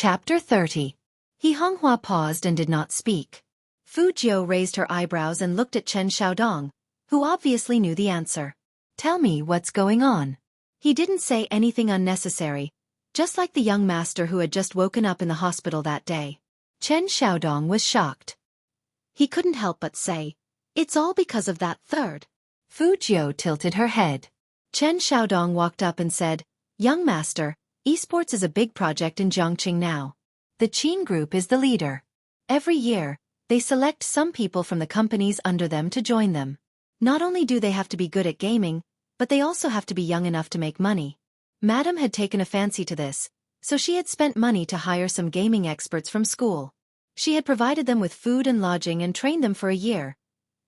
Chapter 30. He Honghua paused and did not speak. Fu Jiu raised her eyebrows and looked at Chen Xiaodong, who obviously knew the answer. Tell me what's going on. He didn't say anything unnecessary, just like the young master who had just woken up in the hospital that day. Chen Xiaodong was shocked. He couldn't help but say, "It's all because of that third." Fu Jiu tilted her head. Chen Xiaodong walked up and said, "Young master, esports is a big project in Jiangqing now. The Qin Group is the leader. Every year, they select some people from the companies under them to join them. Not only do they have to be good at gaming, but they also have to be young enough to make money." Madam had taken a fancy to this, so she had spent money to hire some gaming experts from school. She had provided them with food and lodging and trained them for a year,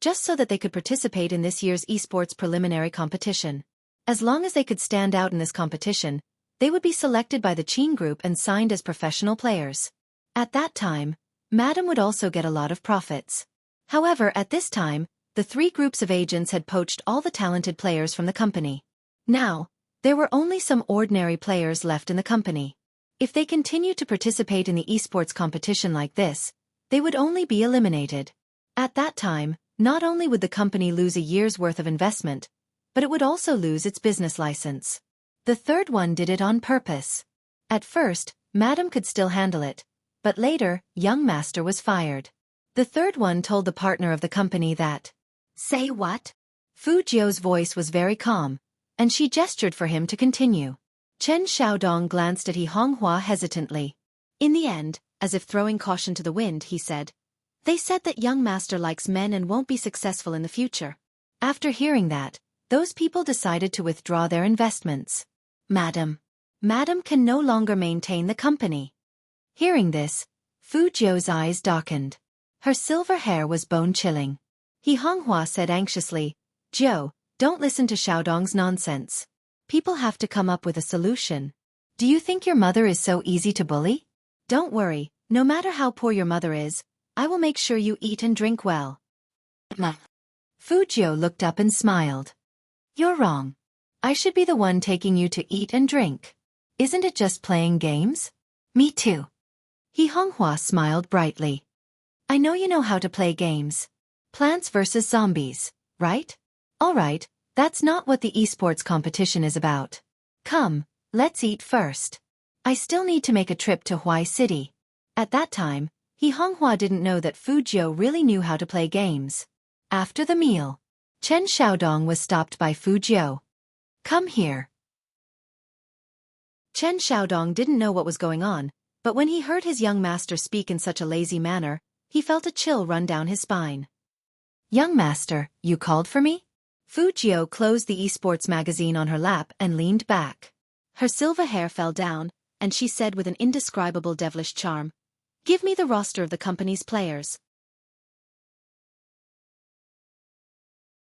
just so that they could participate in this year's esports preliminary competition. As long as they could stand out in this competition, they would be selected by the Qin Group and signed as professional players. At that time, Madam would also get a lot of profits. However, at this time, the three groups of agents had poached all the talented players from the company. Now, there were only some ordinary players left in the company. If they continued to participate in the esports competition like this, they would only be eliminated. At that time, not only would the company lose a year's worth of investment, but it would also lose its business license. The third one did it on purpose. At first, Madam could still handle it, but later, young master was fired. The third one told the partner of the company that, "Say what?" Fu Jiu's voice was very calm, and she gestured for him to continue. Chen Xiaodong glanced at He Honghua hesitantly. In the end, as if throwing caution to the wind, he said, "They said that young master likes men and won't be successful in the future." After hearing that, those people decided to withdraw their investments. Madam can no longer maintain the company." Hearing this, Fu Jiu's eyes darkened. Her silver hair was bone-chilling. He Honghua said anxiously, "Jiu, don't listen to Xiaodong's nonsense. People have to come up with a solution. Do you think your mother is so easy to bully? Don't worry, no matter how poor your mother is, I will make sure you eat and drink well." Fu Jiu looked up and smiled. "You're wrong. I should be the one taking you to eat and drink. Isn't it just playing games?" "Me too." He Honghua smiled brightly. "I know you know how to play games. Plants vs. Zombies, right? All right, that's not what the esports competition is about. Come, let's eat first. I still need to make a trip to Huai City." At that time, He Honghua didn't know that Fu Jiu really knew how to play games. After the meal, Chen Xiaodong was stopped by Fu Jiu. "Come here." Chen Xiaodong didn't know what was going on, but when he heard his young master speak in such a lazy manner, he felt a chill run down his spine. "Young master, you called for me?" Fu Jiu closed the esports magazine on her lap and leaned back. Her silver hair fell down, and she said with an indescribable devilish charm, "Give me the roster of the company's players."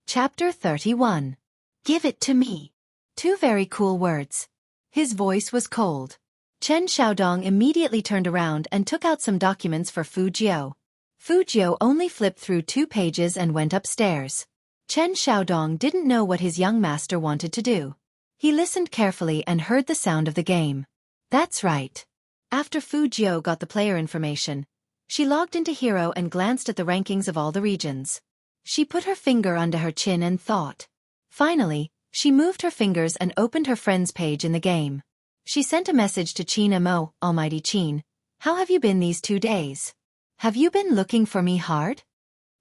Chapter 31. Give it to me. Two very cool words. His voice was cold. Chen Xiaodong immediately turned around and took out some documents for Fu Jiu. Fu Jiu only flipped through 2 pages and went upstairs. Chen Xiaodong didn't know what his young master wanted to do. He listened carefully and heard the sound of the game. That's right. After Fu Jiu got the player information, she logged into Hero and glanced at the rankings of all the regions. She put her finger under her chin and thought. Finally, she moved her fingers and opened her friend's page in the game. She sent a message to Qin Mo, "Almighty Qin, how have you been these 2 days? Have you been looking for me hard?"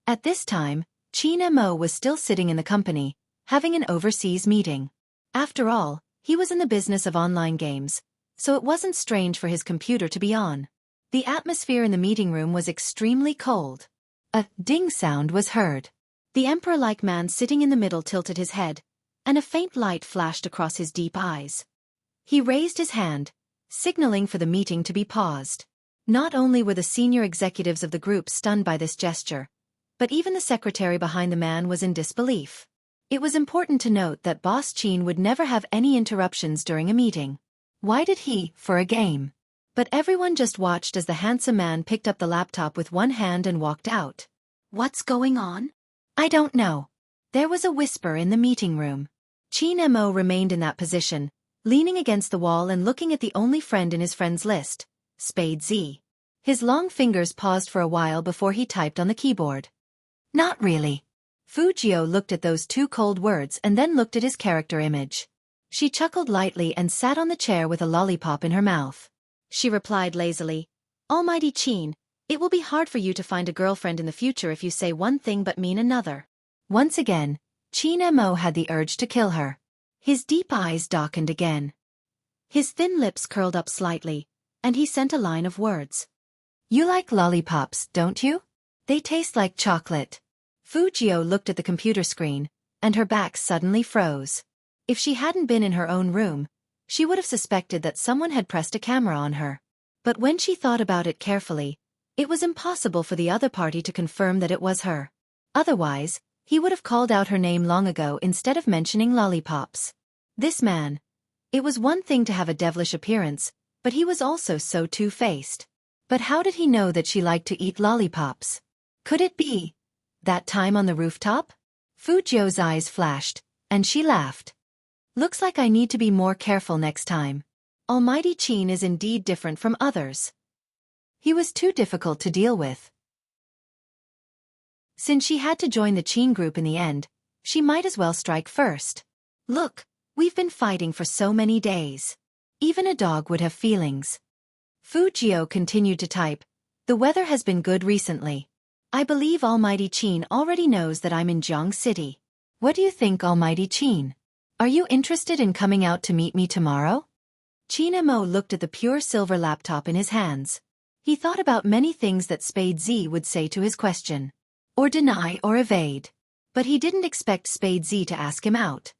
At this time, Qin Mo was still sitting in the company, having an overseas meeting. After all, he was in the business of online games, so it wasn't strange for his computer to be on. The atmosphere in the meeting room was extremely cold. A ding sound was heard. The emperor-like man sitting in the middle tilted his head, and a faint light flashed across his deep eyes. He raised his hand, signaling for the meeting to be paused. Not only were the senior executives of the group stunned by this gesture, but even the secretary behind the man was in disbelief. It was important to note that Boss Qin would never have any interruptions during a meeting. Why did he, for a game? But everyone just watched as the handsome man picked up the laptop with one hand and walked out. What's going on? I don't know. There was a whisper in the meeting room. Qin Mo remained in that position, leaning against the wall and looking at the only friend in his friends list, Spade Z. His long fingers paused for a while before he typed on the keyboard. Not really. Fujio looked at those two cold words and then looked at his character image. She chuckled lightly and sat on the chair with a lollipop in her mouth. She replied lazily, Almighty Qin, it will be hard for you to find a girlfriend in the future if you say one thing but mean another. Once again, Qin Mo had the urge to kill her. His deep eyes darkened again. His thin lips curled up slightly, and he sent a line of words. You like lollipops, don't you? They taste like chocolate. Fujio looked at the computer screen, and her back suddenly froze. If she hadn't been in her own room, she would have suspected that someone had pressed a camera on her. But when she thought about it carefully, it was impossible for the other party to confirm that it was her. Otherwise, he would have called out her name long ago instead of mentioning lollipops. This man. It was one thing to have a devilish appearance, but he was also so two-faced. But how did he know that she liked to eat lollipops? Could it be that time on the rooftop? Fujio's eyes flashed, and she laughed. Looks like I need to be more careful next time. Almighty Qin is indeed different from others. He was too difficult to deal with. Since she had to join the Qin group in the end, she might as well strike first. Look, we've been fighting for so many days. Even a dog would have feelings. Fujio continued to type, the weather has been good recently. I believe Almighty Qin already knows that I'm in Jiang City. What do you think, Almighty Qin? Are you interested in coming out to meet me tomorrow? Qin Mo looked at the pure silver laptop in his hands. He thought about many things that Spade Z would say to his question. Or deny or evade. But he didn't expect Spade Z to ask him out.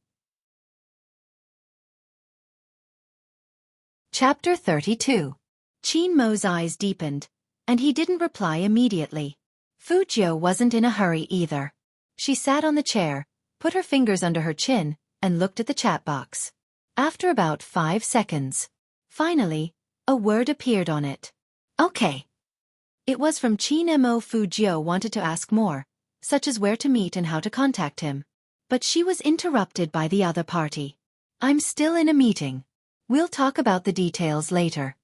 Chapter 32. Qin Mo's eyes deepened, and he didn't reply immediately. Fujio wasn't in a hurry either. She sat on the chair, put her fingers under her chin, and looked at the chat box. After about 5 seconds, finally, a word appeared on it. Okay. It was from Qin Mo. Fujio wanted to ask more, such as where to meet and how to contact him. But she was interrupted by the other party. I'm still in a meeting. We'll talk about the details later.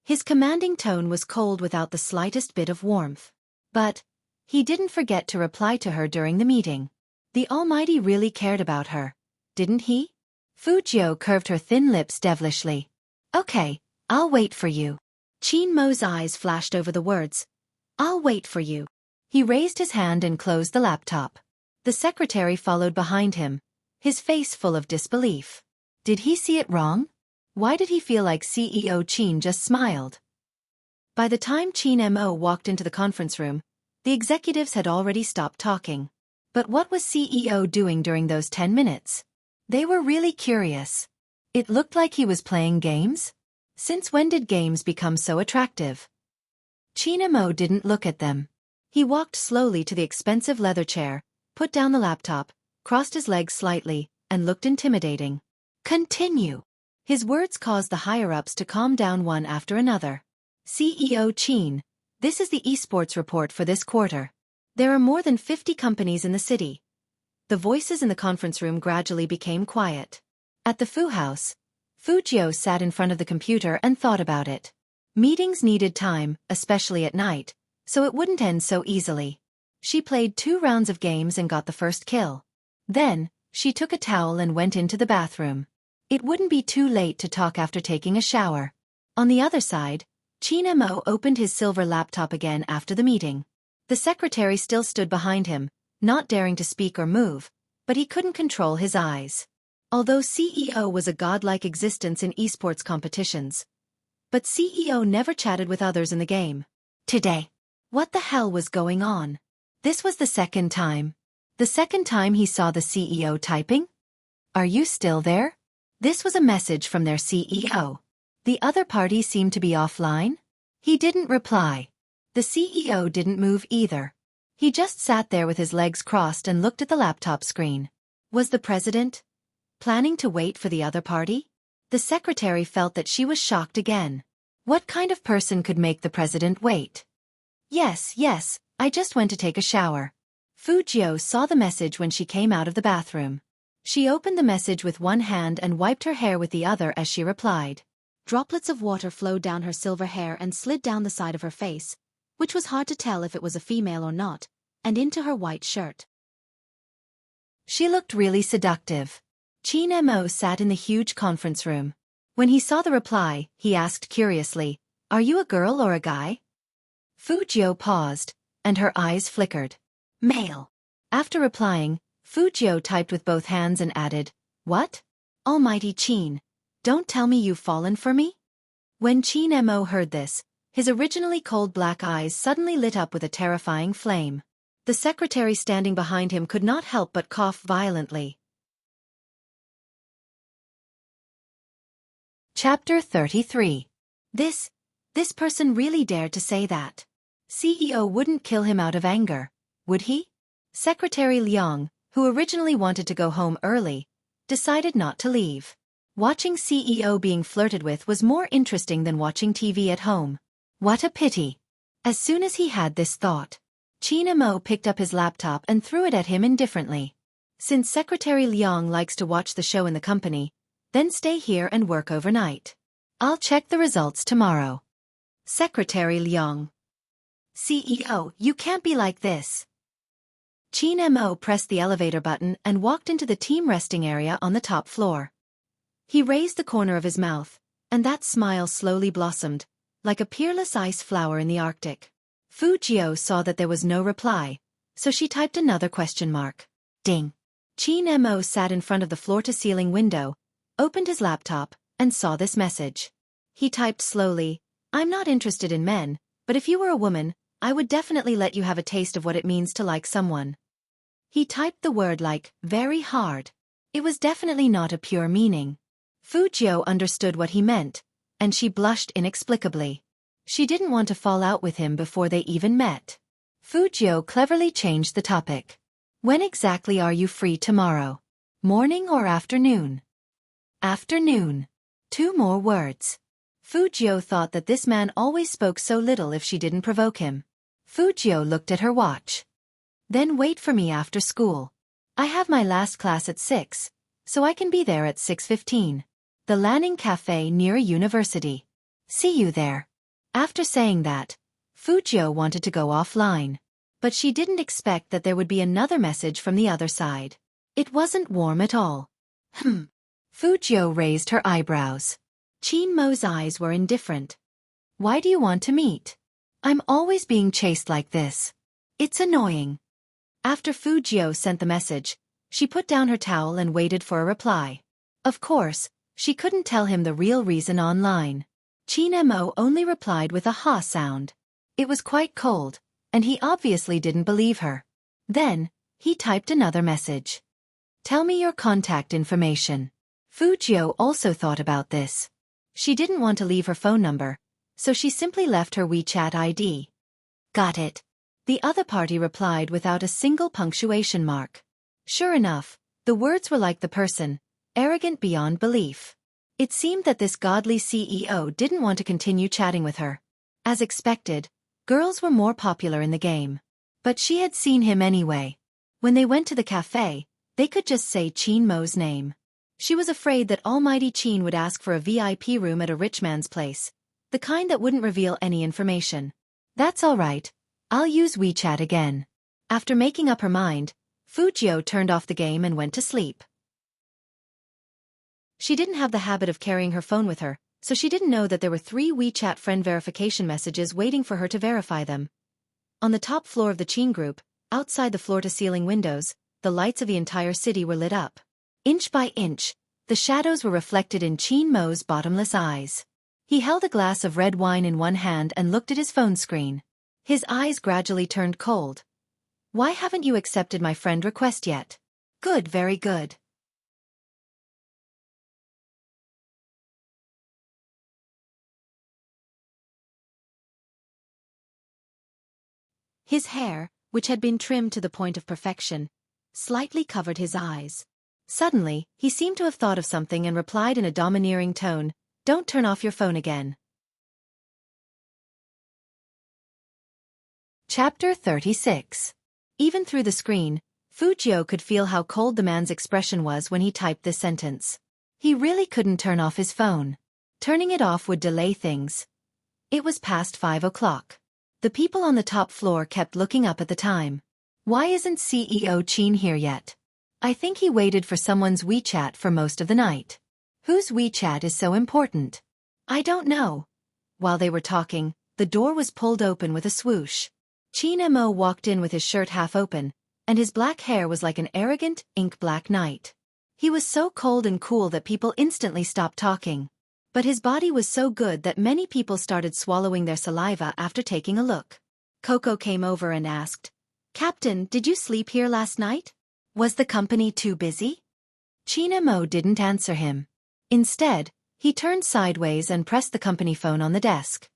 His commanding tone was cold without the slightest bit of warmth. But he didn't forget to reply to her during the meeting. The Almighty really cared about her, didn't he? Fujio curved her thin lips devilishly. Okay, I'll wait for you. Qin Mo's eyes flashed over the words. I'll wait for you. He raised his hand and closed the laptop. The secretary followed behind him, his face full of disbelief. Did he see it wrong? Why did he feel like CEO Qin just smiled? By the time Qin Mo walked into the conference room, the executives had already stopped talking. But what was CEO doing during those 10 minutes? They were really curious. It looked like he was playing games. Since when did games become so attractive? Qin Mo didn't look at them. He walked slowly to the expensive leather chair, put down the laptop, crossed his legs slightly, and looked intimidating. Continue. His words caused the higher-ups to calm down one after another. CEO Qin, this is the esports report for this quarter. There are more than 50 companies in the city. The voices in the conference room gradually became quiet. At the Fu House, Fujio sat in front of the computer and thought about it. Meetings needed time, especially at night, so it wouldn't end so easily. She played 2 rounds of games and got the first kill. Then, she took a towel and went into the bathroom. It wouldn't be too late to talk after taking a shower. On the other side, Qin Mo opened his silver laptop again after the meeting. The secretary still stood behind him, not daring to speak or move, but he couldn't control his eyes. Although CEO was a godlike existence in esports competitions, but CEO never chatted with others in the game. Today, what the hell was going on? This was the second time. The second time he saw the CEO typing? Are you still there? This was a message from their CEO. The other party seemed to be offline. He didn't reply. The CEO didn't move either. He just sat there with his legs crossed and looked at the laptop screen. Was the president planning to wait for the other party? The secretary felt that she was shocked again. What kind of person could make the president wait? Yes, I just went to take a shower. Fujio saw the message when she came out of the bathroom. She opened the message with one hand and wiped her hair with the other as she replied. Droplets of water flowed down her silver hair and slid down the side of her face, which was hard to tell if it was a female or not, and into her white shirt. She looked really seductive. Qin Mo sat in the huge conference room. When he saw the reply, he asked curiously, "Are you a girl or a guy?" Fu Jiu paused, and her eyes flickered. "Male." After replying, Fu Jiu typed with both hands and added, "What? Almighty Qin, don't tell me you've fallen for me?" When Qin Mo heard this, his originally cold black eyes suddenly lit up with a terrifying flame. The secretary standing behind him could not help but cough violently. Chapter 33. This person really dared to say that. CEO wouldn't kill him out of anger, would he? Secretary Liang, who originally wanted to go home early, decided not to leave. Watching CEO being flirted with was more interesting than watching TV at home. What a pity. As soon as he had this thought, Qin Mo picked up his laptop and threw it at him indifferently. Since Secretary Liang likes to watch the show in the company, then stay here and work overnight. I'll check the results tomorrow. Secretary Liang. CEO, you can't be like this. Qin Mo pressed the elevator button and walked into the team resting area on the top floor. He raised the corner of his mouth, and that smile slowly blossomed, like a peerless ice flower in the Arctic. Fu Jiu saw that there was no reply, so she typed another question mark. Ding. Qin Mo sat in front of the floor-to-ceiling window, opened his laptop, and saw this message. He typed slowly, "I'm not interested in men, but if you were a woman, I would definitely let you have a taste of what it means to like someone." He typed the word like, very hard. It was definitely not a pure meaning. Fu Jiu understood what he meant, and she blushed inexplicably. She didn't want to fall out with him before they even met. Fu Jiu cleverly changed the topic. "When exactly are you free tomorrow? Morning or afternoon?" Afternoon. 2 more words. Fu Jiu thought that this man always spoke so little if she didn't provoke him. Fu Jiu looked at her watch. "Then wait for me after school. I have my last class at 6, so I can be there at 6:15. The Lanning Cafe near a university. See you there." After saying that, Fu Jiu wanted to go offline. But she didn't expect that there would be another message from the other side. It wasn't warm at all. Fu Jiu raised her eyebrows. Qin Mo's eyes were indifferent. "Why do you want to meet? I'm always being chased like this. It's annoying." After Fu Jiu sent the message, she put down her towel and waited for a reply. Of course, she couldn't tell him the real reason online. Qin Mo only replied with a ha sound. It was quite cold, and he obviously didn't believe her. Then, he typed another message. "Tell me your contact information." Fu Jiu also thought about this. She didn't want to leave her phone number, so she simply left her WeChat ID. "Got it." The other party replied without a single punctuation mark. Sure enough, the words were like the person, arrogant beyond belief. It seemed that this godly CEO didn't want to continue chatting with her. As expected, girls were more popular in the game. But she had seen him anyway. When they went to the cafe, they could just say Qin Mo's name. She was afraid that Almighty Qin would ask for a VIP room at a rich man's place, the kind that wouldn't reveal any information. "That's all right. I'll use WeChat again." After making up her mind, Fu Jiu turned off the game and went to sleep. She didn't have the habit of carrying her phone with her, so she didn't know that there were 3 WeChat friend verification messages waiting for her to verify them. On the top floor of the Qin group, outside the floor-to-ceiling windows, the lights of the entire city were lit up. Inch by inch, the shadows were reflected in Qin Mo's bottomless eyes. He held a glass of red wine in one hand and looked at his phone screen. His eyes gradually turned cold. "Why haven't you accepted my friend request yet?" "Good, very good." His hair, which had been trimmed to the point of perfection, slightly covered his eyes. Suddenly, he seemed to have thought of something and replied in a domineering tone, "Don't turn off your phone again." Chapter 36. Even through the screen, Fu Jiu could feel how cold the man's expression was when he typed this sentence. He really couldn't turn off his phone. Turning it off would delay things. It was past 5 o'clock. The people on the top floor kept looking up at the time. Why isn't CEO Qin here yet? I think he waited for someone's WeChat for most of the night. Whose WeChat is so important? I don't know. While they were talking, the door was pulled open with a swoosh. Qin Mo walked in with his shirt half open, and his black hair was like an arrogant, ink-black night. He was so cold and cool that people instantly stopped talking. But his body was so good that many people started swallowing their saliva after taking a look. Coco came over and asked, "Captain, did you sleep here last night? Was the company too busy?" Qin Mo didn't answer him. Instead, he turned sideways and pressed the company phone on the desk.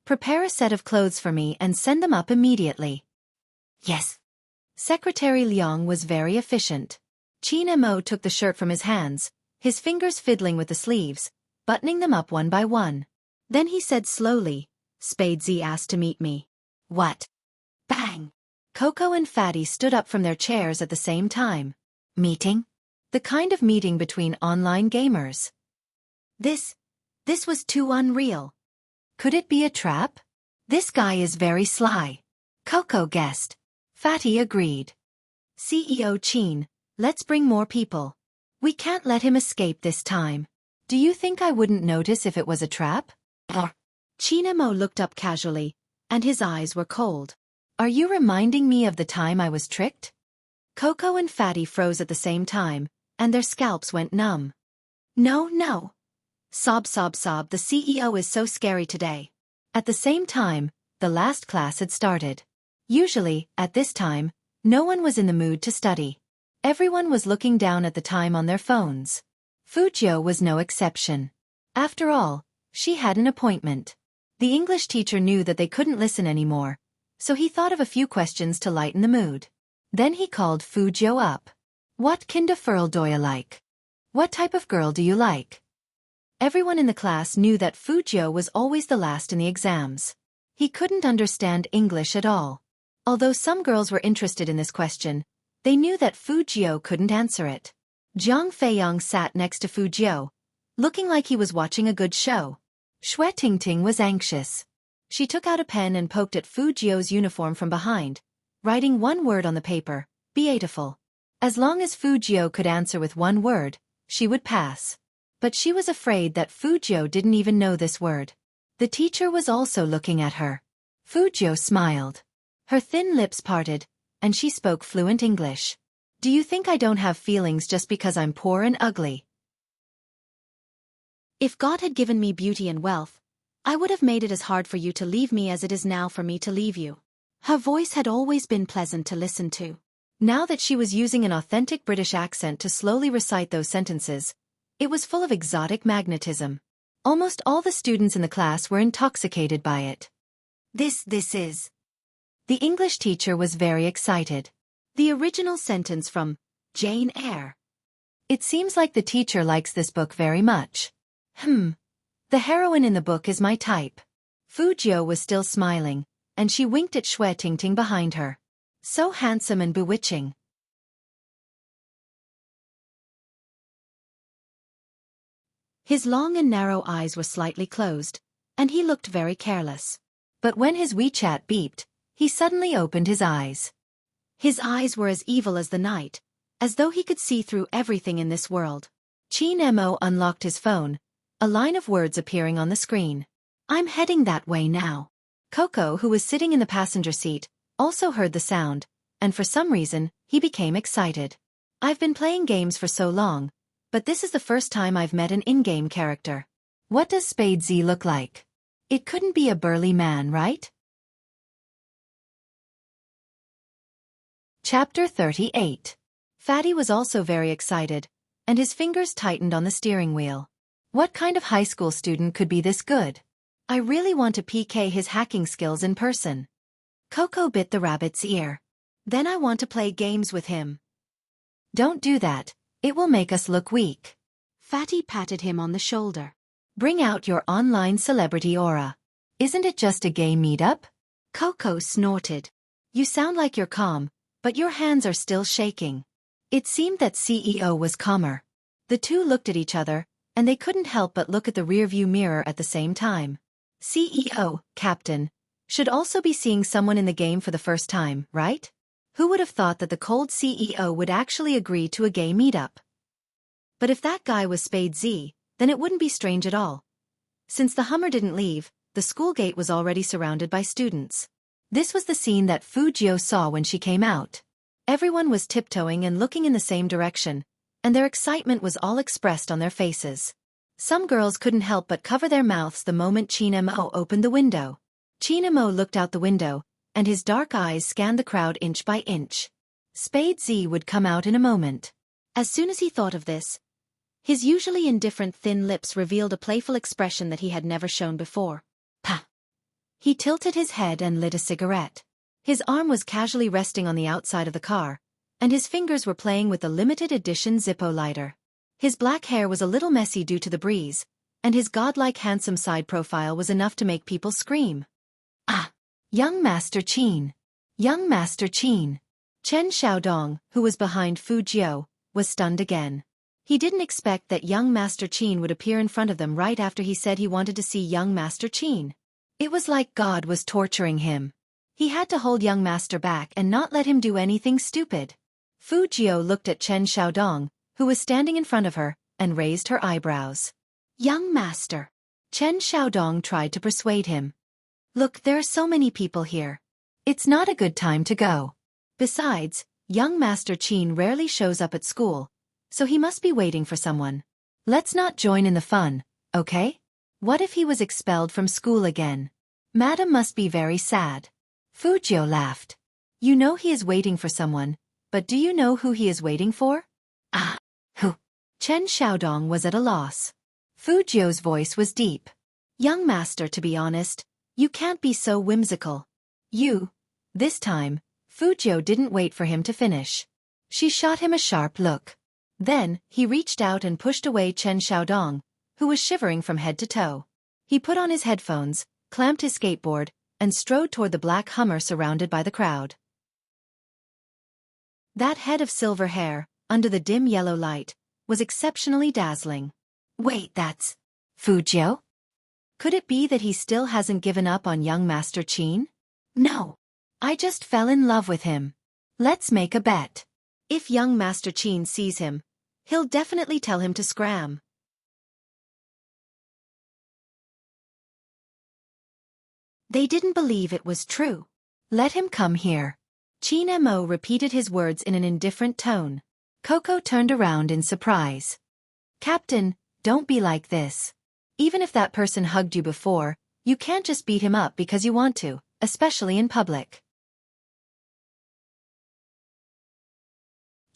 "Prepare a set of clothes for me and send them up immediately." "Yes." Secretary Liang was very efficient. Qin Mo took the shirt from his hands, his fingers fiddling with the sleeves, buttoning them up one by one. Then he said slowly, "Spadesy asked to meet me." "What?" Bang! Coco and Fatty stood up from their chairs at the same time. "Meeting?" The kind of meeting between online gamers. This was too unreal. Could it be a trap? This guy is very sly. Coco guessed. Fatty agreed. CEO Qin, let's bring more people. We can't let him escape this time. Do you think I wouldn't notice if it was a trap? Qin Mo looked up casually, and his eyes were cold. Are you reminding me of the time I was tricked? Coco and Fatty froze at the same time, and their scalps went numb. No. Sob, the CEO is so scary today. At the same time, the last class had started. Usually, at this time, no one was in the mood to study. Everyone was looking down at the time on their phones. Fujio was no exception. After all, she had an appointment. The English teacher knew that they couldn't listen anymore, so he thought of a few questions to lighten the mood. Then he called Fujio up. "What kinderfurl do you like? What type of girl do you like?" Everyone in the class knew that Fujio was always the last in the exams. He couldn't understand English at all. Although some girls were interested in this question, they knew that Fujio couldn't answer it. Jiang Feiyang sat next to Fujio, looking like he was watching a good show. Xue Tingting was anxious. She took out a pen and poked at Fujio's uniform from behind, writing one word on the paper, "Beautiful." As long as Fujio could answer with one word, she would pass. But she was afraid that Fujio didn't even know this word. The teacher was also looking at her. Fujio smiled. Her thin lips parted, and she spoke fluent English. "Do you think I don't have feelings just because I'm poor and ugly? If God had given me beauty and wealth, I would have made it as hard for you to leave me as it is now for me to leave you." Her voice had always been pleasant to listen to. Now that she was using an authentic British accent to slowly recite those sentences, it was full of exotic magnetism. Almost all the students in the class were intoxicated by it. This is. The English teacher was very excited. The original sentence from Jane Eyre. It seems like the teacher likes this book very much. The heroine in the book is my type. Fujio was still smiling, and she winked at Xue Tingting behind her. So handsome and bewitching. His long and narrow eyes were slightly closed, and he looked very careless. But when his WeChat beeped, he suddenly opened his eyes. His eyes were as evil as the night, as though he could see through everything in this world. Qin Mo unlocked his phone, a line of words appearing on the screen. "I'm heading that way now." Coco, who was sitting in the passenger seat, also heard the sound, and for some reason, he became excited. "I've been playing games for so long, but this is the first time I've met an in-game character. What does Spadesy look like? It couldn't be a burly man, right?" Chapter 38. Fatty was also very excited, and his fingers tightened on the steering wheel. What kind of high school student could be this good? I really want to PK his hacking skills in person. Coco bit the rabbit's ear. Then I want to play games with him. Don't do that, it will make us look weak. Fatty patted him on the shoulder. Bring out your online celebrity aura. Isn't it just a gay meetup? Coco snorted. You sound like you're calm, but your hands are still shaking. It seemed that CEO was calmer. The two looked at each other, and they couldn't help but look at the rearview mirror at the same time. CEO, Captain, should also be seeing someone in the game for the first time, right? Who would have thought that the cold CEO would actually agree to a gay meetup? But if that guy was Spade Z, then it wouldn't be strange at all. Since the Hummer didn't leave, the school gate was already surrounded by students. This was the scene that Fujio saw when she came out. Everyone was tiptoeing and looking in the same direction, and their excitement was all expressed on their faces. Some girls couldn't help but cover their mouths the moment Chin-mo opened the window. Chin-mo looked out the window, and his dark eyes scanned the crowd inch by inch. Spade Z would come out in a moment. As soon as he thought of this, his usually indifferent thin lips revealed a playful expression that he had never shown before. Pah! He tilted his head and lit a cigarette. His arm was casually resting on the outside of the car, and his fingers were playing with the limited edition Zippo lighter. His black hair was a little messy due to the breeze, and his godlike handsome side profile was enough to make people scream. Ah! Young Master Qin! Young Master Qin! Chen Xiaodong, who was behind Fujio, was stunned again. He didn't expect that young Master Qin would appear in front of them right after he said he wanted to see young Master Qin. It was like God was torturing him. He had to hold young Master back and not let him do anything stupid. Fujio looked at Chen Xiaodong, who was standing in front of her, and raised her eyebrows. Young Master. Chen Xiaodong tried to persuade him. Look, there are so many people here. It's not a good time to go. Besides, young Master Qin rarely shows up at school, so he must be waiting for someone. Let's not join in the fun, okay? What if he was expelled from school again? Madam must be very sad. Fujio laughed. You know he is waiting for someone, but do you know who he is waiting for? Ah, who? Chen Xiaodong was at a loss. Fujio's voice was deep. Young Master, to be honest, you can't be so whimsical. This time, Fujio didn't wait for him to finish. She shot him a sharp look. Then, he reached out and pushed away Chen Xiaodong, who was shivering from head to toe. He put on his headphones, clamped his skateboard, and strode toward the black Hummer surrounded by the crowd. That head of silver hair, under the dim yellow light, was exceptionally dazzling. Wait, that's Fujio? Could it be that he still hasn't given up on young Master Qin? No. I just fell in love with him. Let's make a bet. If young Master Qin sees him, he'll definitely tell him to scram. They didn't believe it was true. Let him come here. Chin-mo repeated his words in an indifferent tone. Coco turned around in surprise. Captain, don't be like this. Even if that person hugged you before, you can't just beat him up because you want to, especially in public.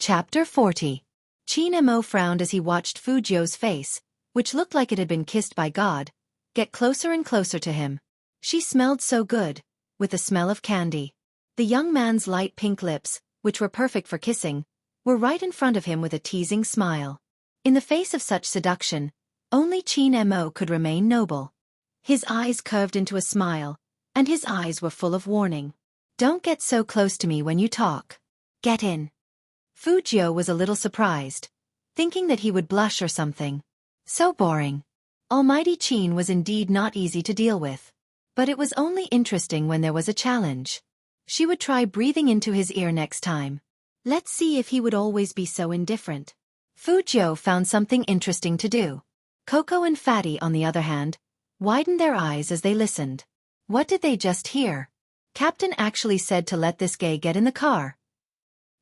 Chapter 40. Chin-mo frowned as he watched Fujio's face, which looked like it had been kissed by God, get closer and closer to him. She smelled so good, with the smell of candy. The young man's light pink lips, which were perfect for kissing, were right in front of him with a teasing smile. In the face of such seduction, only Chin-mo could remain noble. His eyes curved into a smile, and his eyes were full of warning. Don't get so close to me when you talk. Get in. Fujio was a little surprised, thinking that he would blush or something. So boring. Almighty Qin was indeed not easy to deal with. But it was only interesting when there was a challenge. She would try breathing into his ear next time. Let's see if he would always be so indifferent. Fujio found something interesting to do. Coco and Fatty, on the other hand, widened their eyes as they listened. What did they just hear? Captain actually said to let this gay get in the car.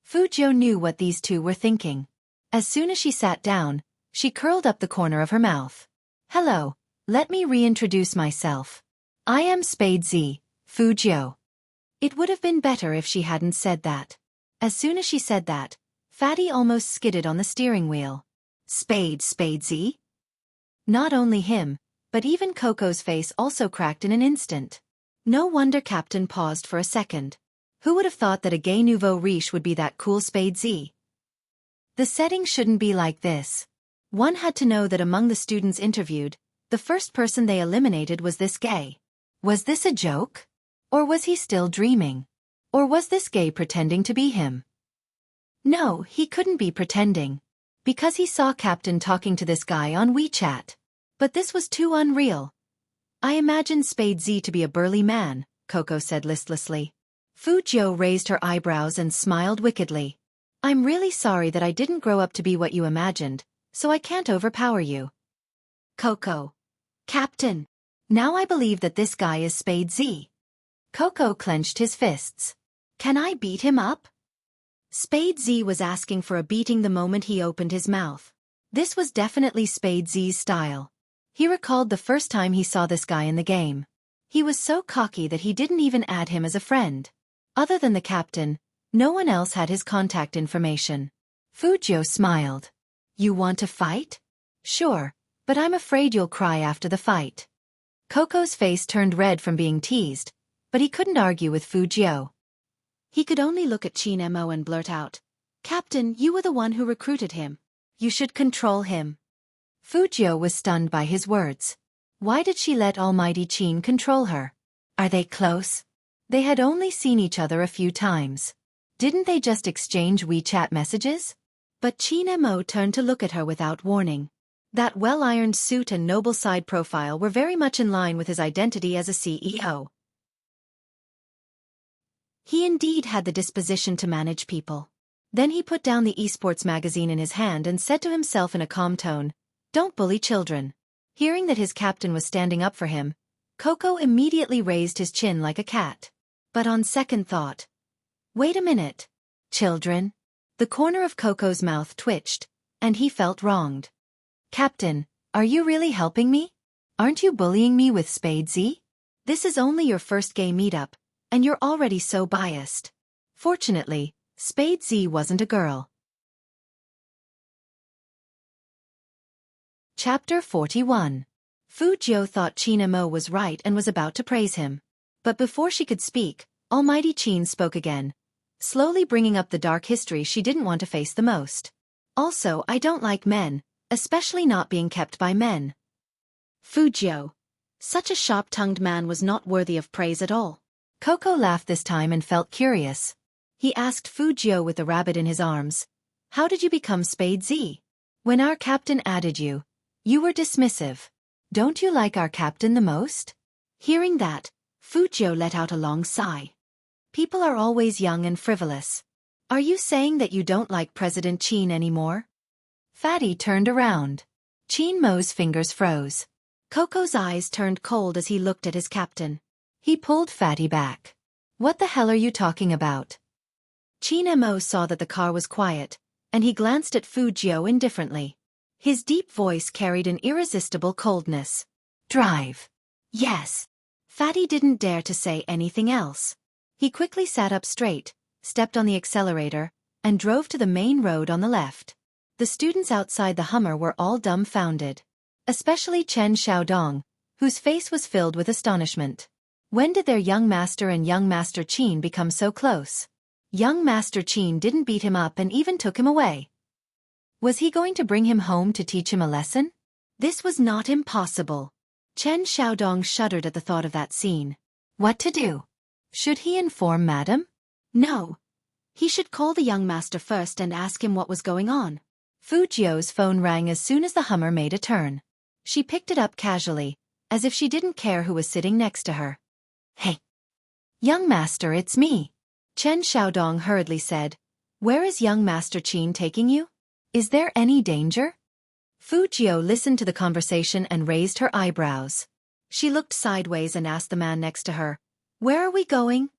Fujio knew what these two were thinking. As soon as she sat down, she curled up the corner of her mouth. Hello, let me reintroduce myself. I am Spade Z, Fujio. It would have been better if she hadn't said that. As soon as she said that, Fatty almost skidded on the steering wheel. Spade Z? Not only him, but even Coco's face also cracked in an instant. No wonder Captain paused for a second. Who would have thought that a gay nouveau riche would be that cool Spade Z? The setting shouldn't be like this. One had to know that among the students interviewed, the first person they eliminated was this gay. Was this a joke? Or was he still dreaming? Or was this gay pretending to be him? No, he couldn't be pretending. Because he saw Captain talking to this guy on WeChat. But this was too unreal. I imagined Spade Z to be a burly man, Coco said listlessly. Fu Jiu raised her eyebrows and smiled wickedly. I'm really sorry that I didn't grow up to be what you imagined, so I can't overpower you. Coco. Captain. Now I believe that this guy is Spade Z. Coco clenched his fists. Can I beat him up? Spade Z was asking for a beating the moment he opened his mouth. This was definitely Spade Z's style. He recalled the first time he saw this guy in the game. He was so cocky that he didn't even add him as a friend. Other than the captain, no one else had his contact information. Fu Jiu smiled. You want to fight? Sure, but I'm afraid you'll cry after the fight. Coco's face turned red from being teased, but he couldn't argue with Fu Jiu. He could only look at Qin Mo and blurt out, Captain, you were the one who recruited him. You should control him. Fu Jiu was stunned by his words. Why did she let Almighty Qin control her? Are they close? They had only seen each other a few times. Didn't they just exchange WeChat messages? But Qin Mo turned to look at her without warning. That well-ironed suit and noble side profile were very much in line with his identity as a CEO. He indeed had the disposition to manage people. Then he put down the esports magazine in his hand and said to himself in a calm tone, Don't bully children. Hearing that his captain was standing up for him, Coco immediately raised his chin like a cat. But on second thought, wait a minute. Children? The corner of Coco's mouth twitched, and he felt wronged. Captain, are you really helping me? Aren't you bullying me with Spade Z? This is only your first gay meetup, and you're already so biased. Fortunately, Spade Z wasn't a girl. Chapter 41. Fu Jiu thought Qin Mo was right and was about to praise him. But before she could speak, Almighty Qin spoke again, slowly bringing up the dark history she didn't want to face the most. Also, I don't like men, especially not being kept by men. Fu Jiu. Such a sharp-tongued man was not worthy of praise at all. Coco laughed this time and felt curious. He asked Fu Jiu with the rabbit in his arms, How did you become Spade Z? When our captain added you, you were dismissive. Don't you like our captain the most? Hearing that, Fu Jiu let out a long sigh. People are always young and frivolous. Are you saying that you don't like President Qin anymore? Fatty turned around. Qin Mo's fingers froze. Coco's eyes turned cold as he looked at his captain. He pulled Fatty back. What the hell are you talking about? Qin Mo saw that the car was quiet, and he glanced at Fu Jiu indifferently. His deep voice carried an irresistible coldness. Drive. Yes. Fatty didn't dare to say anything else. He quickly sat up straight, stepped on the accelerator, and drove to the main road on the left. The students outside the Hummer were all dumbfounded. Especially Chen Xiaodong, whose face was filled with astonishment. When did their young master and young Master Qin become so close? Young Master Qin didn't beat him up and even took him away. Was he going to bring him home to teach him a lesson? This was not impossible. Chen Xiaodong shuddered at the thought of that scene. What to do? Should he inform Madam? No. He should call the young master first and ask him what was going on. Fu Jiu's phone rang as soon as the Hummer made a turn. She picked it up casually, as if she didn't care who was sitting next to her. Hey. Young master, it's me. Chen Xiaodong hurriedly said. Where is young Master Qin taking you? Is there any danger? Fu Jiu listened to the conversation and raised her eyebrows. She looked sideways and asked the man next to her, Where are we going?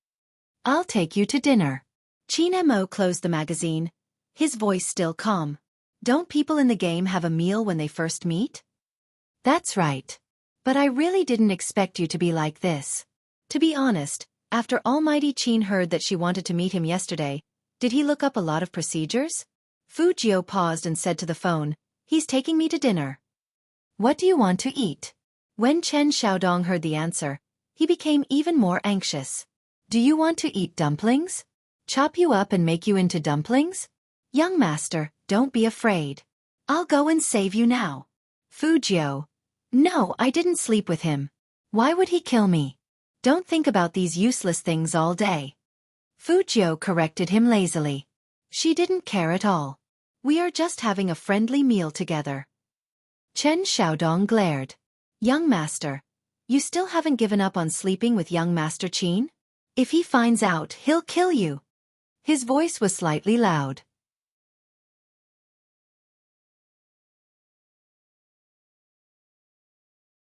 I'll take you to dinner. Qin Mo closed the magazine, his voice still calm. Don't people in the game have a meal when they first meet? That's right. But I really didn't expect you to be like this. To be honest, after Almighty Qin heard that she wanted to meet him yesterday, did he look up a lot of procedures? Fu Jiu paused and said to the phone, He's taking me to dinner. What do you want to eat? When Chen Xiaodong heard the answer, he became even more anxious. Do you want to eat dumplings? Chop you up and make you into dumplings? Young master, don't be afraid. I'll go and save you now. Fu Jiu. No, I didn't sleep with him. Why would he kill me? Don't think about these useless things all day. Fu Jiu corrected him lazily. She didn't care at all. We are just having a friendly meal together. Chen Xiaodong glared. Young master, you still haven't given up on sleeping with young Master Qin? If he finds out, he'll kill you. His voice was slightly loud.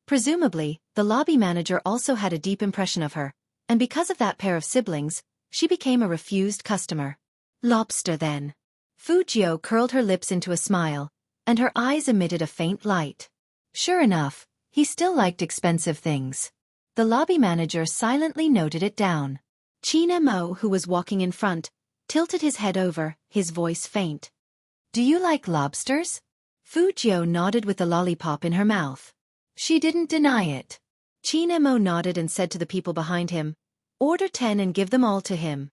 Presumably, the lobby manager also had a deep impression of her, and because of that pair of siblings, she became a refused customer. Lobster then. Fu Jiu curled her lips into a smile, and her eyes emitted a faint light. Sure enough, he still liked expensive things. The lobby manager silently noted it down. Qin Mo, who was walking in front, tilted his head over, his voice faint. Do you like lobsters? Fu Jiu nodded with the lollipop in her mouth. She didn't deny it. Qin Mo nodded and said to the people behind him, Order 10 and give them all to him.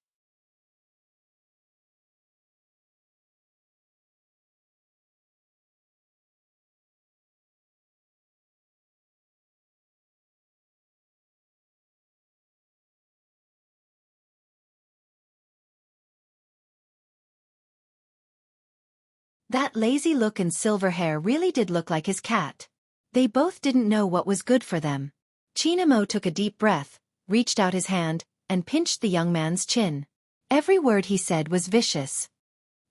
That lazy look and silver hair really did look like his cat. They both didn't know what was good for them. Qin Mo took a deep breath, reached out his hand, and pinched the young man's chin. Every word he said was vicious.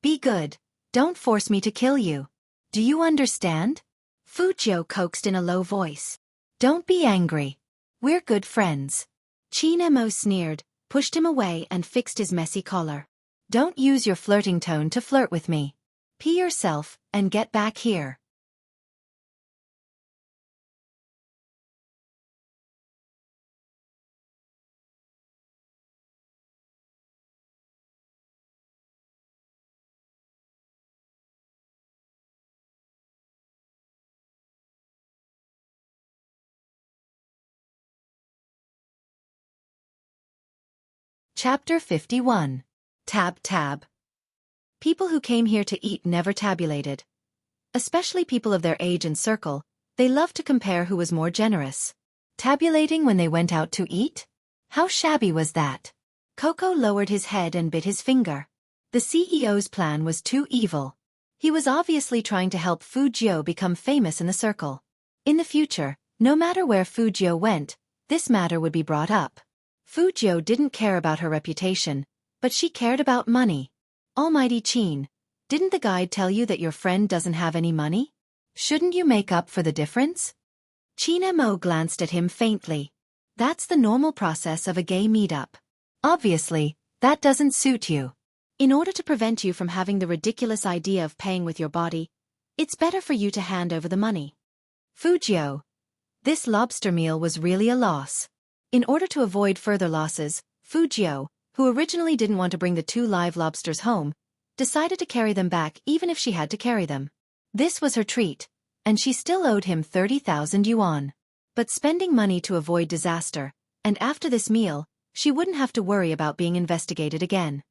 Be good. Don't force me to kill you. Do you understand? Fu Jiu coaxed in a low voice. Don't be angry. We're good friends. Qin Mo sneered, pushed him away and fixed his messy collar. Don't use your flirting tone to flirt with me. Pee yourself, and get back here. Chapter 51. Tab. People who came here to eat never tabulated. Especially people of their age and circle, they loved to compare who was more generous. Tabulating when they went out to eat? How shabby was that? Coco lowered his head and bit his finger. The CEO's plan was too evil. He was obviously trying to help Fu Jiu become famous in the circle. In the future, no matter where Fu Jiu went, this matter would be brought up. Fu Jiu didn't care about her reputation, but she cared about money. Almighty Qin, didn't the guide tell you that your friend doesn't have any money? Shouldn't you make up for the difference? Qin Mo glanced at him faintly. That's the normal process of a gay meetup. Obviously, that doesn't suit you. In order to prevent you from having the ridiculous idea of paying with your body, it's better for you to hand over the money. Fu Jiu, this lobster meal was really a loss. In order to avoid further losses, Fu Jiu, who originally didn't want to bring the 2 live lobsters home, decided to carry them back even if she had to carry them. This was her treat, and she still owed him 30,000 yuan. But spending money to avoid disaster, and after this meal, she wouldn't have to worry about being investigated again.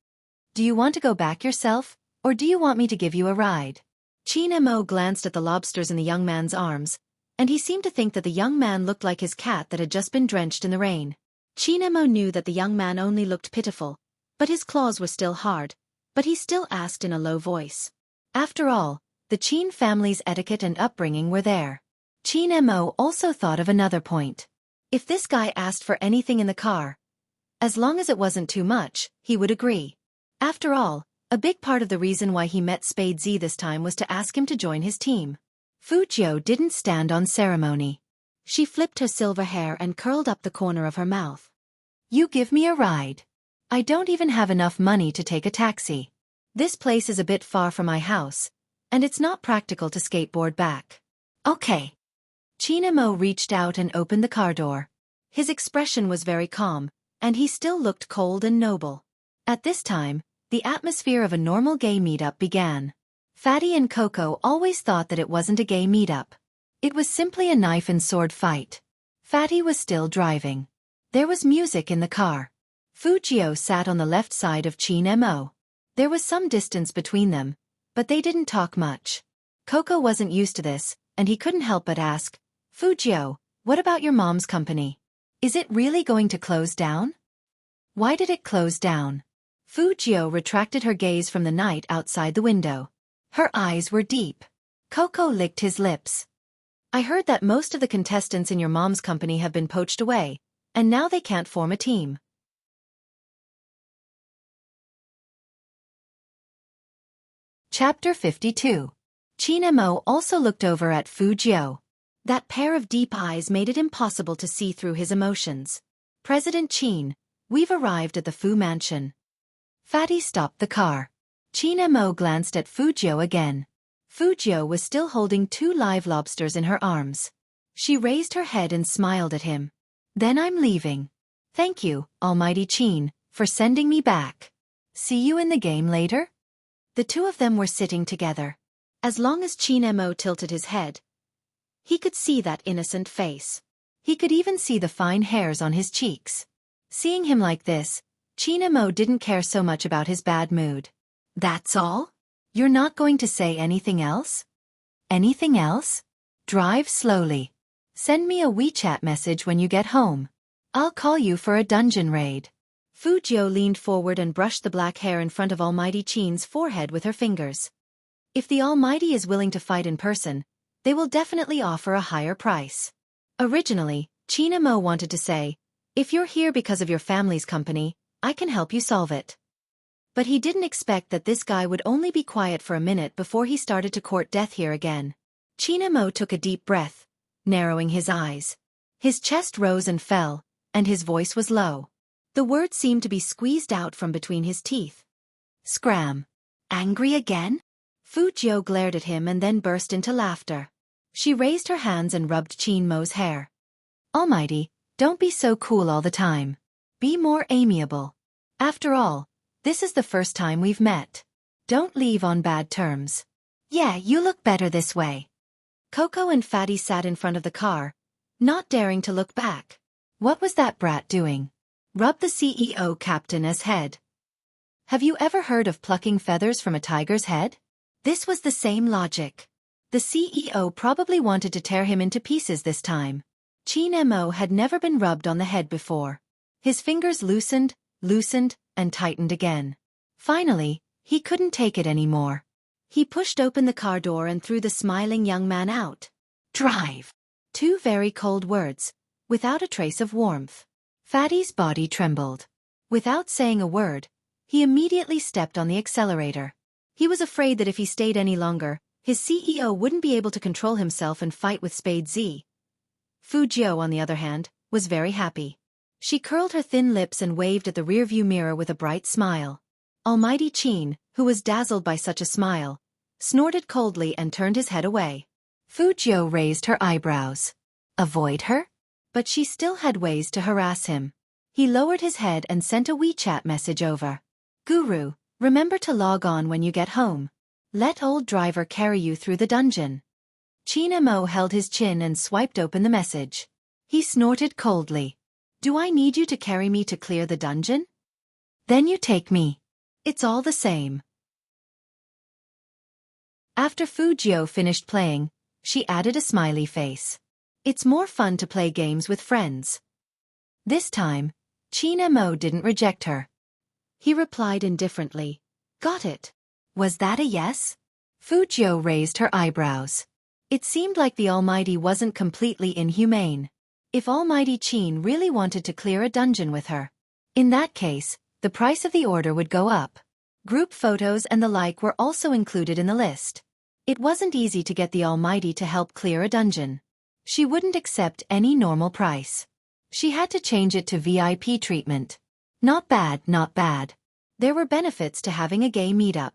Do you want to go back yourself, or do you want me to give you a ride? Qin Mo glanced at the lobsters in the young man's arms, and he seemed to think that the young man looked like his cat that had just been drenched in the rain. Qin Mo knew that the young man only looked pitiful, but his claws were still hard, but he still asked in a low voice. After all, the Qin family's etiquette and upbringing were there. Qin Mo also thought of another point. If this guy asked for anything in the car, as long as it wasn't too much, he would agree. After all, a big part of the reason why he met Spade Z this time was to ask him to join his team. Fu Jiu didn't stand on ceremony. She flipped her silver hair and curled up the corner of her mouth. You give me a ride. I don't even have enough money to take a taxi. This place is a bit far from my house, and it's not practical to skateboard back. Okay. Qin Mo reached out and opened the car door. His expression was very calm, and he still looked cold and noble. At this time, the atmosphere of a normal gay meetup began. Fatty and Coco always thought that it wasn't a gay meetup. It was simply a knife and sword fight. Fatty was still driving. There was music in the car. Fu Jiu sat on the left side of Qin Mo. There was some distance between them, but they didn't talk much. Coco wasn't used to this, and he couldn't help but ask, Fu Jiu, what about your mom's company? Is it really going to close down? Why did it close down? Fu Jiu retracted her gaze from the night outside the window. Her eyes were deep. Coco licked his lips. I heard that most of the contestants in your mom's company have been poached away, and now they can't form a team. Chapter 52. Qin Mo also looked over at Fu Jiu. That pair of deep eyes made it impossible to see through his emotions. President Qin, we've arrived at the Fu mansion. Fatty stopped the car. Qin Mo glanced at Fu Jiu again. Fu Jiu was still holding 2 live lobsters in her arms. She raised her head and smiled at him. Then I'm leaving. Thank you, Almighty Qin, for sending me back. See you in the game later? The two of them were sitting together. As long as Qin Mo tilted his head, he could see that innocent face. He could even see the fine hairs on his cheeks. Seeing him like this, Qin Mo didn't care so much about his bad mood. That's all? You're not going to say anything else? Anything else? Drive slowly. Send me a WeChat message when you get home. I'll call you for a dungeon raid. Fu Jiu leaned forward and brushed the black hair in front of Almighty Qin's forehead with her fingers. If the Almighty is willing to fight in person, they will definitely offer a higher price. Originally, Qin Mo wanted to say, if you're here because of your family's company, I can help you solve it. But he didn't expect that this guy would only be quiet for a minute before he started to court death here again. Qin Mo took a deep breath, narrowing his eyes. His chest rose and fell, and his voice was low. The words seemed to be squeezed out from between his teeth. Scram. Angry again? Fu Jiu glared at him and then burst into laughter. She raised her hands and rubbed Qin Mo's hair. Almighty, don't be so cool all the time. Be more amiable. After all, this is the first time we've met. Don't leave on bad terms. Yeah, you look better this way. Coco and Fatty sat in front of the car, not daring to look back. What was that brat doing? Rub the CEO captain's head. Have you ever heard of plucking feathers from a tiger's head? This was the same logic. The CEO probably wanted to tear him into pieces this time. Qin Mo had never been rubbed on the head before. His fingers loosened, and tightened again. Finally, he couldn't take it anymore. He pushed open the car door and threw the smiling young man out. Drive! 2 very cold words, without a trace of warmth. Fatty's body trembled. Without saying a word, he immediately stepped on the accelerator. He was afraid that if he stayed any longer, his CEO wouldn't be able to control himself and fight with Spade Z. Fu Jiu, on the other hand, was very happy. She curled her thin lips and waved at the rearview mirror with a bright smile. Almighty Qin, who was dazzled by such a smile, snorted coldly and turned his head away. Fu Jiu raised her eyebrows. Avoid her? But she still had ways to harass him. He lowered his head and sent a WeChat message over. Guru, remember to log on when you get home. Let old driver carry you through the dungeon. Qin Mo held his chin and swiped open the message. He snorted coldly. Do I need you to carry me to clear the dungeon? Then you take me. It's all the same. After Fu Jiu finished playing, she added a smiley face. It's more fun to play games with friends. This time, Qin Mo didn't reject her. He replied indifferently. Got it. Was that a yes? Fu Jiu raised her eyebrows. It seemed like the Almighty wasn't completely inhumane. If Almighty Qin really wanted to clear a dungeon with her, in that case, the price of the order would go up. Group photos and the like were also included in the list. It wasn't easy to get the Almighty to help clear a dungeon. She wouldn't accept any normal price. She had to change it to VIP treatment. Not bad, not bad. There were benefits to having a gay meetup.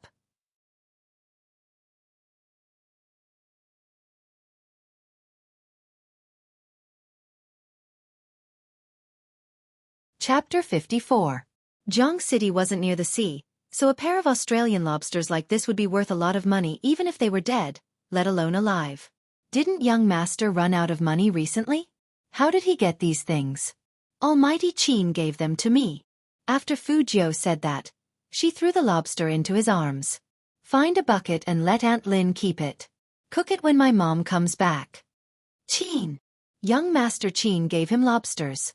Chapter 54. Zhang City wasn't near the sea, so a pair of Australian lobsters like this would be worth a lot of money even if they were dead, let alone alive. Didn't young master run out of money recently? How did he get these things? Almighty Qin gave them to me. After Fu Jiu said that, she threw the lobster into his arms. Find a bucket and let Aunt Lin keep it. Cook it when my mom comes back. Qin. Young Master Qin gave him lobsters.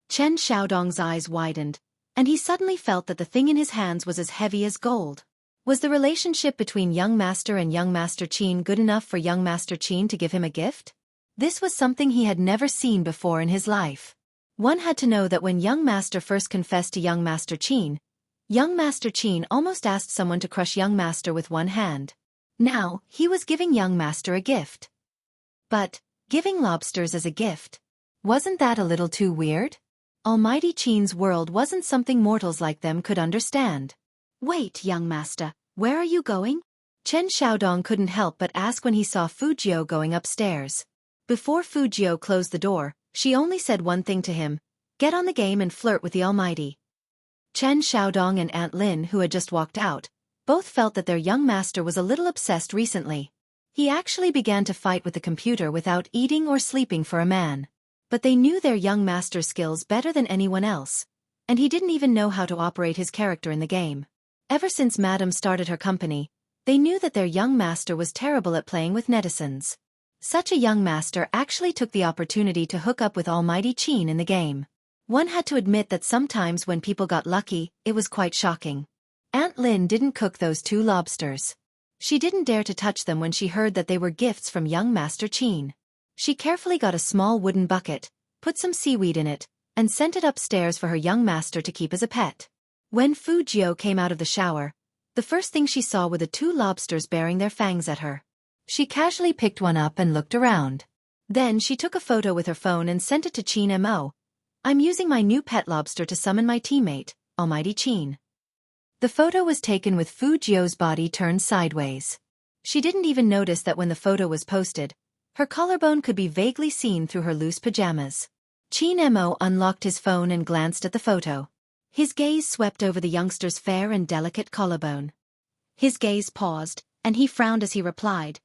Chen Xiaodong's eyes widened, and he suddenly felt that the thing in his hands was as heavy as gold. Was the relationship between young master and young Master Qin good enough for young Master Qin to give him a gift? This was something he had never seen before in his life. One had to know that when young master first confessed to young Master Qin, young Master Qin almost asked someone to crush young master with one hand. Now, he was giving young master a gift. But, giving lobsters as a gift, wasn't that a little too weird? Almighty Qin's world wasn't something mortals like them could understand. Wait, young master, where are you going? Chen Xiaodong couldn't help but ask when he saw Fujiu going upstairs. Before Fujiu closed the door, she only said one thing to him: get on the game and flirt with the Almighty. Chen Xiaodong and Aunt Lin, who had just walked out, both felt that their young master was a little obsessed recently. He actually began to fight with the computer without eating or sleeping for a man. But they knew their young master's skills better than anyone else, and he didn't even know how to operate his character in the game. Ever since Madame started her company, they knew that their young master was terrible at playing with netizens. Such a young master actually took the opportunity to hook up with Almighty Qin in the game. One had to admit that sometimes when people got lucky, it was quite shocking. Aunt Lin didn't cook those 2 lobsters. She didn't dare to touch them when she heard that they were gifts from young Master Qin. She carefully got a small wooden bucket, put some seaweed in it, and sent it upstairs for her young master to keep as a pet. When Fujiu came out of the shower, the first thing she saw were the 2 lobsters baring their fangs at her. She casually picked one up and looked around. Then she took a photo with her phone and sent it to Qin Mo. I'm using my new pet lobster to summon my teammate, Almighty Qin. The photo was taken with Fujiu's body turned sideways. She didn't even notice that when the photo was posted, her collarbone could be vaguely seen through her loose pajamas. Qin Mo unlocked his phone and glanced at the photo. His gaze swept over the youngster's fair and delicate collarbone. His gaze paused, and he frowned as he replied,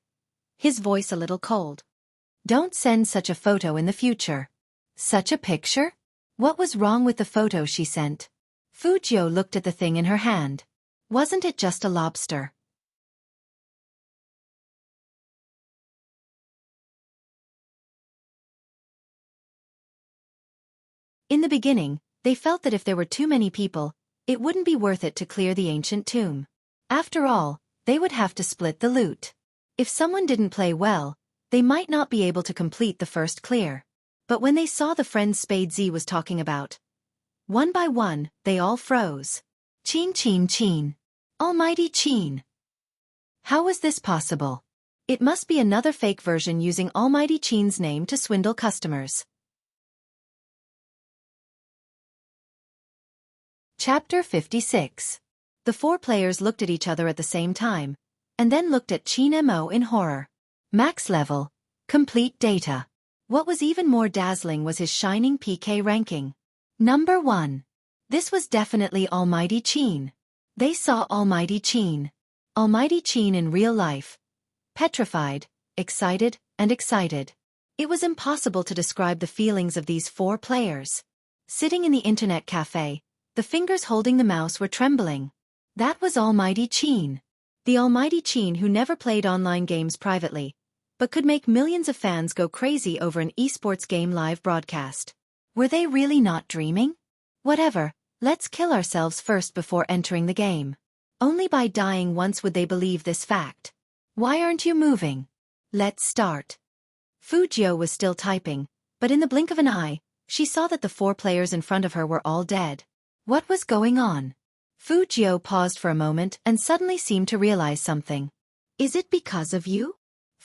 his voice a little cold. Don't send such a photo in the future. Such a picture? What was wrong with the photo she sent? Fujiu looked at the thing in her hand. Wasn't it just a lobster? In the beginning, they felt that if there were too many people, it wouldn't be worth it to clear the ancient tomb. After all, they would have to split the loot. If someone didn't play well, they might not be able to complete the first clear. But when they saw the friends Spade Z was talking about, one by one, they all froze. Qin Qin Qin. Almighty Qin. How was this possible? It must be another fake version using Almighty Qin's name to swindle customers. Chapter 56. The 4 players looked at each other at the same time, and then looked at Qin Mo in horror. Max level. Complete data. What was even more dazzling was his shining PK ranking. Number 1. This was definitely Almighty Qin. They saw Almighty Qin. Almighty Qin in real life. Petrified, excited, and excited. It was impossible to describe the feelings of these 4 players. Sitting in the internet cafe, the fingers holding the mouse were trembling. That was Almighty Qin. The Almighty Qin who never played online games privately, but could make millions of fans go crazy over an esports game live broadcast. Were they really not dreaming? Whatever, let's kill ourselves first before entering the game. Only by dying once would they believe this fact. Why aren't you moving? Let's start. Fujiu was still typing, but in the blink of an eye, she saw that the 4 players in front of her were all dead. What was going on? Fujiu paused for a moment and suddenly seemed to realize something. Is it because of you?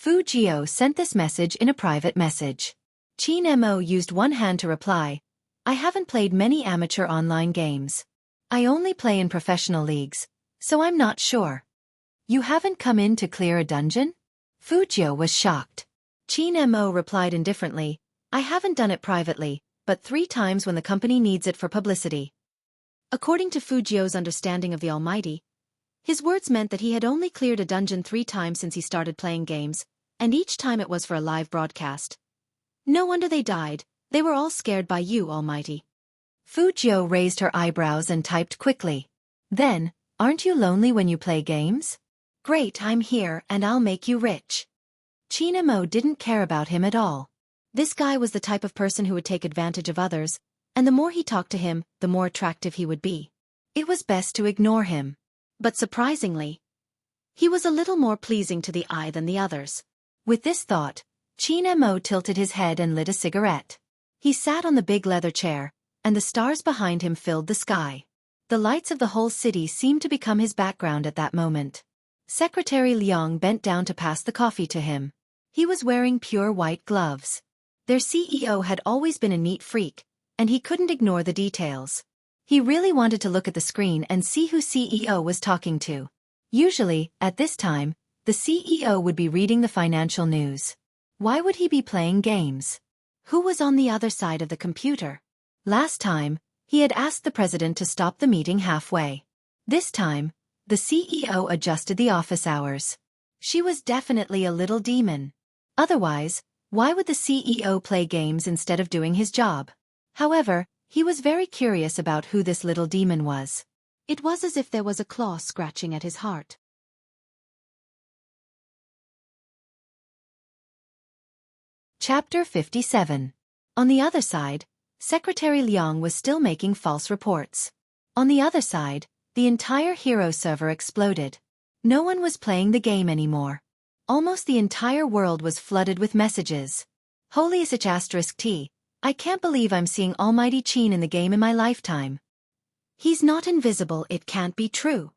Fujiu sent this message in a private message. Qin Mo used one hand to reply, I haven't played many amateur online games. I only play in professional leagues, so I'm not sure. You haven't come in to clear a dungeon? Fujiu was shocked. Qin Mo replied indifferently, I haven't done it privately, but 3 times when the company needs it for publicity. According to Fujiu's understanding of the Almighty, his words meant that he had only cleared a dungeon 3 times since he started playing games, and each time it was for a live broadcast. No wonder they died, they were all scared by you, Almighty. Fujiu raised her eyebrows and typed quickly. Then, aren't you lonely when you play games? Great, I'm here and I'll make you rich. Qin Mo didn't care about him at all. This guy was the type of person who would take advantage of others, and the more he talked to him, the more attractive he would be. It was best to ignore him. But surprisingly, He was a little more pleasing to the eye than the others. With this thought, Qin Mo tilted his head and lit a cigarette. He sat on the big leather chair, and the stars behind him filled the sky. The lights of the whole city seemed to become his background at that moment. Secretary Liang bent down to pass the coffee to him. He was wearing pure white gloves. Their CEO had always been a neat freak, and he couldn't ignore the details. He really wanted to look at the screen and see who CEO was talking to. Usually, at this time, the CEO would be reading the financial news. Why would he be playing games? Who was on the other side of the computer? Last time, he had asked the president to stop the meeting halfway. This time, the CEO adjusted the office hours. She was definitely a little demon. Otherwise, why would the CEO play games instead of doing his job? However, he was very curious about who this little demon was. It was as if there was a claw scratching at his heart. Chapter 57. On the other side, Secretary Liang was still making false reports. On the other side, the entire Hero server exploded. No one was playing the game anymore. Almost the entire world was flooded with messages. Holy **T, I can't believe I'm seeing Almighty Qin in the game in my lifetime. He's not invisible, it can't be true.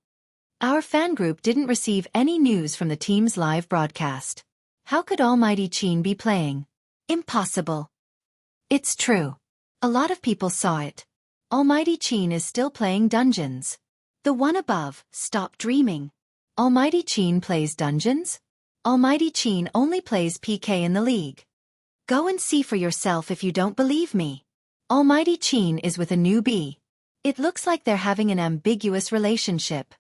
Our fan group didn't receive any news from the team's live broadcast. How could Almighty Qin be playing? Impossible. It's true. A lot of people saw it. Almighty Qin is still playing dungeons. The one above, stop dreaming. Almighty Qin plays dungeons? Almighty Qin only plays PK in the league. Go and see for yourself if you don't believe me. Almighty Qin is with a newbie. It looks like they're having an ambiguous relationship.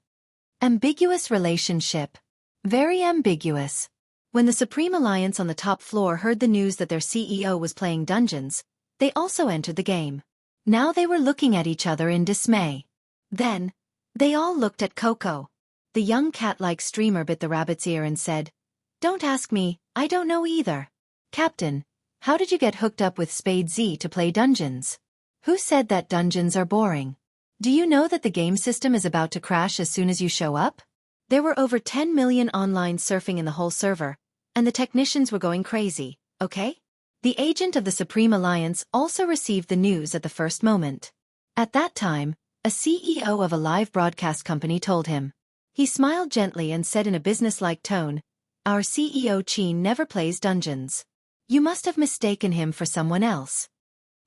Ambiguous relationship. Very ambiguous. When the Supreme Alliance on the top floor heard the news that their CEO was playing dungeons, they also entered the game. Now they were looking at each other in dismay. Then, they all looked at Coco. The young cat-like streamer bit the rabbit's ear and said, "Don't ask me, I don't know either. Captain, how did you get hooked up with Spade Z to play dungeons? Who said that dungeons are boring? Do you know that the game system is about to crash as soon as you show up?" There were over 10 million online surfing in the whole server, and the technicians were going crazy, okay? The agent of the Supreme Alliance also received the news at the first moment. At that time, a CEO of a live broadcast company told him. He smiled gently and said in a business-like tone, "Our CEO Qin never plays dungeons. You must have mistaken him for someone else."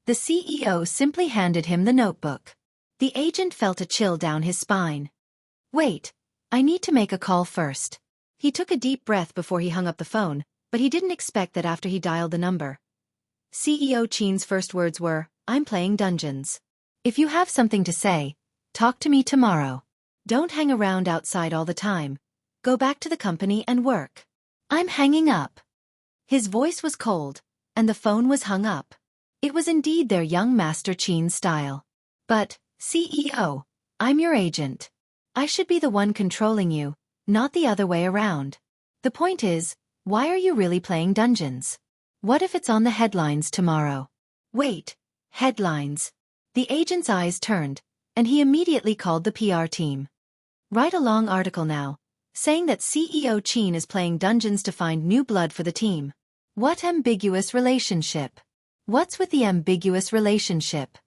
The CEO simply handed him the notebook. The agent felt a chill down his spine. "Wait, I need to make a call first." He took a deep breath before he hung up the phone, but he didn't expect that after he dialed the number, CEO Qin's first words were, "I'm playing dungeons. If you have something to say, talk to me tomorrow. Don't hang around outside all the time. Go back to the company and work." "I'm hanging up." His voice was cold, and the phone was hung up. It was indeed their young master Qin's style. "But, CEO, I'm your agent. I should be the one controlling you, not the other way around. The point is, why are you really playing dungeons? What if it's on the headlines tomorrow?" "Wait, headlines." The agent's eyes turned, and he immediately called the PR team. "Write a long article now, saying that CEO Qin is playing dungeons to find new blood for the team." What ambiguous relationship? What's with the ambiguous relationship?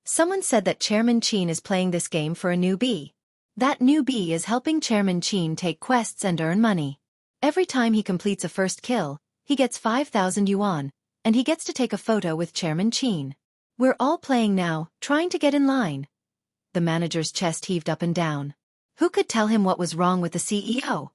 Someone said that Chairman Qin is playing this game for a newbie. That newbie is helping Chairman Qin take quests and earn money. Every time he completes a first kill, he gets 5,000 yuan, and he gets to take a photo with Chairman Qin. We're all playing now, trying to get in line. The manager's chest heaved up and down. Who could tell him what was wrong with the CEO?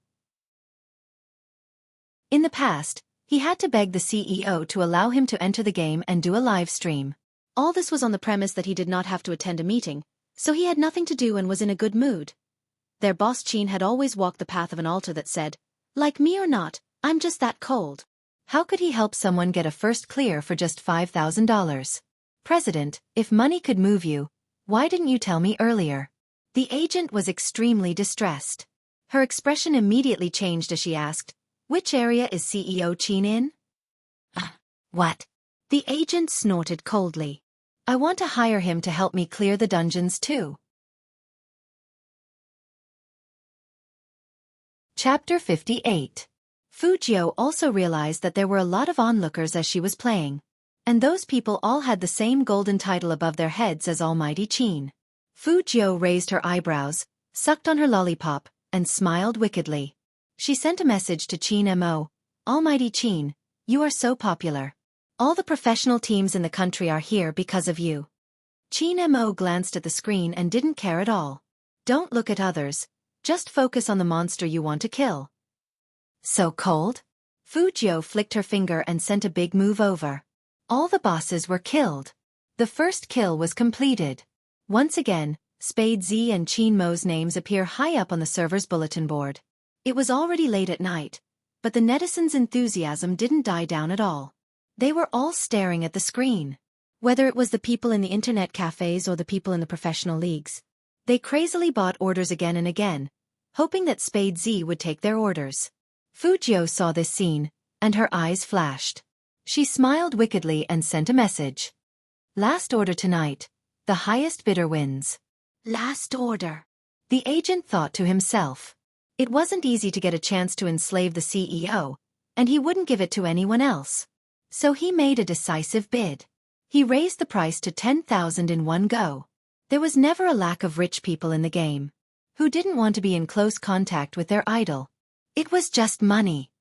In the past, he had to beg the CEO to allow him to enter the game and do a live stream. All this was on the premise that he did not have to attend a meeting, so he had nothing to do and was in a good mood. Their boss Qin had always walked the path of an altar that said, "Like me or not, I'm just that cold." How could he help someone get a first clear for just $5,000? "President, if money could move you, why didn't you tell me earlier?" The agent was extremely distressed. Her expression immediately changed as she asked, "Which area is CEO Qin in?" What? The agent snorted coldly. "I want to hire him to help me clear the dungeons too." Chapter 58. Fujio also realized that there were a lot of onlookers as she was playing. And those people all had the same golden title above their heads as Almighty Qin. Fujio raised her eyebrows, sucked on her lollipop, and smiled wickedly. She sent a message to Qin Mo. Almighty Qin, you are so popular. All the professional teams in the country are here because of you. Qin Mo glanced at the screen and didn't care at all. Don't look at others, just focus on the monster you want to kill. So cold? Fujio flicked her finger and sent a big move over. All the bosses were killed. The first kill was completed. Once again, Spade Z and Qin Mo's names appear high up on the server's bulletin board. It was already late at night, but the netizens' enthusiasm didn't die down at all. They were all staring at the screen. Whether it was the people in the internet cafes or the people in the professional leagues. They crazily bought orders again and again, hoping that Spade Z would take their orders. Fujio saw this scene, and her eyes flashed. She smiled wickedly and sent a message. Last order tonight. The highest bidder wins. Last order. The agent thought to himself. It wasn't easy to get a chance to enslave the CEO, and he wouldn't give it to anyone else. So he made a decisive bid. He raised the price to 10,000 in one go. There was never a lack of rich people in the game. Who didn't want to be in close contact with their idol? It was just money.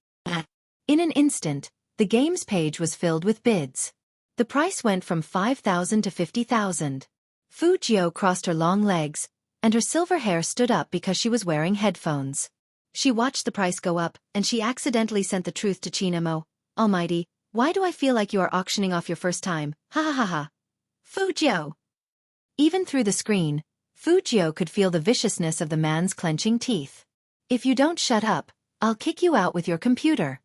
In an instant, the game's page was filled with bids. The price went from 5,000 to 50,000. Fujio crossed her long legs, and her silver hair stood up because she was wearing headphones. She watched the price go up, and she accidentally sent the truth to Qin Mo. Almighty, why do I feel like you are auctioning off your first time? Ha ha ha ha. Fujio. Even through the screen, Fujio could feel the viciousness of the man's clenching teeth. If you don't shut up, I'll kick you out with your computer.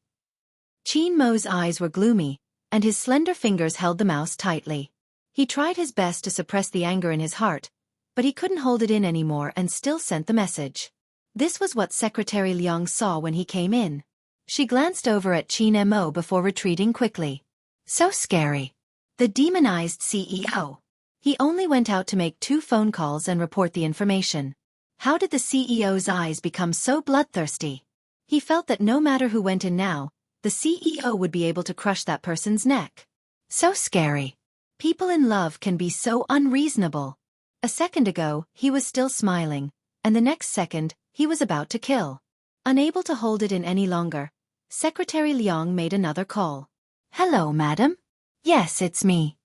Qin Mo's eyes were gloomy, and his slender fingers held the mouse tightly. He tried his best to suppress the anger in his heart, but he couldn't hold it in anymore and still sent the message. This was what Secretary Liang saw when he came in. She glanced over at Qin Mo before retreating quickly. So scary. The demonized CEO. He only went out to make 2 phone calls and report the information. How did the CEO's eyes become so bloodthirsty? He felt that no matter who went in now, the CEO would be able to crush that person's neck. So scary. People in love can be so unreasonable. A second ago, he was still smiling, and the next second, he was about to kill. Unable to hold it in any longer, Secretary Liang made another call. Hello, madam? Yes, it's me.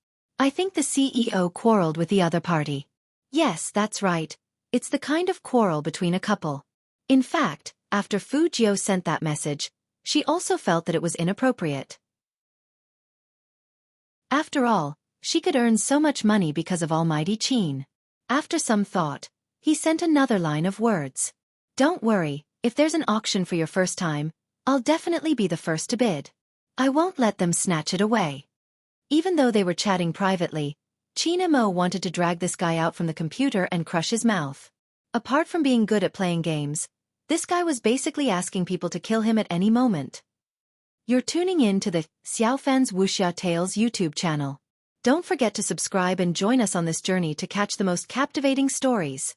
I think the CEO quarreled with the other party. Yes, that's right. It's the kind of quarrel between a couple. In fact, after Fujio sent that message, she also felt that it was inappropriate. After all, she could earn so much money because of Almighty Qin. After some thought, he sent another line of words. Don't worry, if there's an auction for your first time, I'll definitely be the first to bid. I won't let them snatch it away. Even though they were chatting privately, Qin Mo wanted to drag this guy out from the computer and crush his mouth. Apart from being good at playing games, this guy was basically asking people to kill him at any moment. You're tuning in to the Xiaofan's Wuxia Tales YouTube channel. Don't forget to subscribe and join us on this journey to catch the most captivating stories.